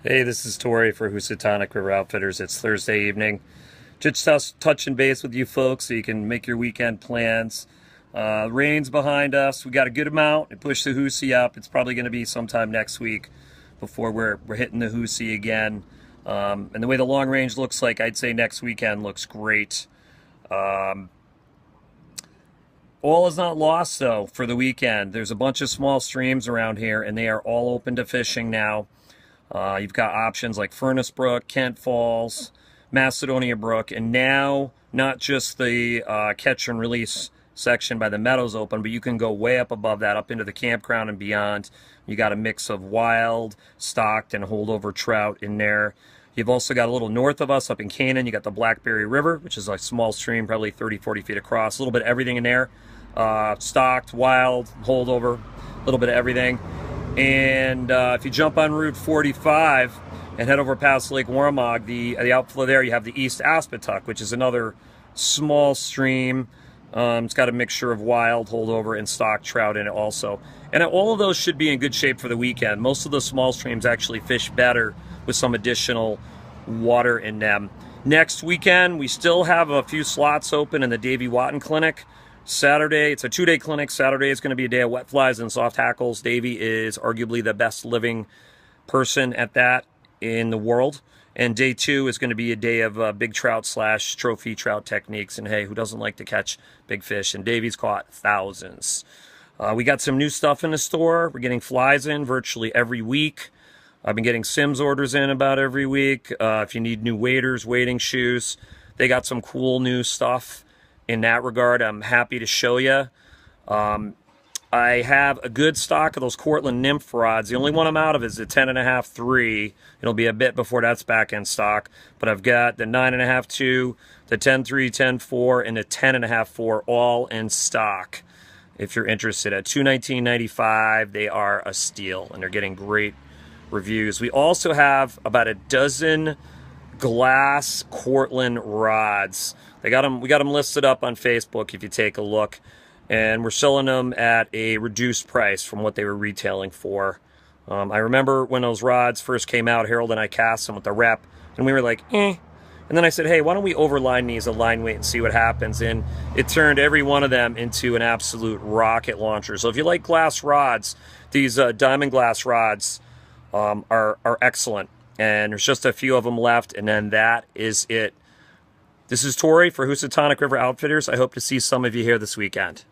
Hey, this is Torrey for Housatonic River Outfitters. It's Thursday evening. Just touching base with you folks so you can make your weekend plans. Rain's behind us. We got a good amount. It pushed the Hoosie up. It's probably going to be sometime next week before we're hitting the Hoosie again. And the way the long range looks like, I'd say next weekend looks great. All is not lost, though, for the weekend. There's a bunch of small streams around here, and they are all open to fishing now. You've got options like Furnace Brook, Kent Falls, Macedonia Brook, and now not just the catch and release section by the meadows open, but you can go way up above that, up into the campground and beyond. You got a mix of wild, stocked, and holdover trout in there. You've also got a little north of us up in Canaan, you got the Blackberry River, which is a small stream, probably 30, 40 feet across. A little bit of everything in there. Stocked, wild, holdover, a little bit of everything. And if you jump on Route 45 and head over past Lake Warmog, the outflow there, you have the East Aspetuck, which is another small stream. It's got a mixture of wild, holdover, and stock trout in it also. And all of those should be in good shape for the weekend. Most of the small streams actually fish better with some additional water in them. Next weekend, we still have a few slots open in the Davy Watton Clinic. Saturday, it's a 2-day clinic. Saturday is going to be a day of wet flies and soft hackles. Davey is arguably the best living person at that in the world. And day 2 is going to be a day of big trout / trophy trout techniques. And hey, who doesn't like to catch big fish? And Davey's caught thousands. We got some new stuff in the store. We're getting flies in virtually every week. I've been getting Sims orders in about every week. If you need new waders, wading shoes, they got some cool new stuff. In that regard, I'm happy to show you. I have a good stock of those Cortland nymph rods. The only one I'm out of is the 10.5 3. It'll be a bit before that's back in stock. But I've got the 9.5 2, the 10 3, 10 4, and the 10.5 4 all in stock. If you're interested, at $219.95, they are a steal, and they're getting great reviews. We also have about a dozen glass Cortland rods. We got them listed up on Facebook if you take a look, and we're selling them at a reduced price from what they were retailing for. I remember when those rods first came out, Harold and I cast them with the rep, and we were like, eh. And then I said, hey, why don't we overline these a line weight and see what happens? And it turned every one of them into an absolute rocket launcher. So if you like glass rods, these diamond glass rods are excellent. And there's just a few of them left, and then that is it. This is Torrey for Housatonic River Outfitters. I hope to see some of you here this weekend.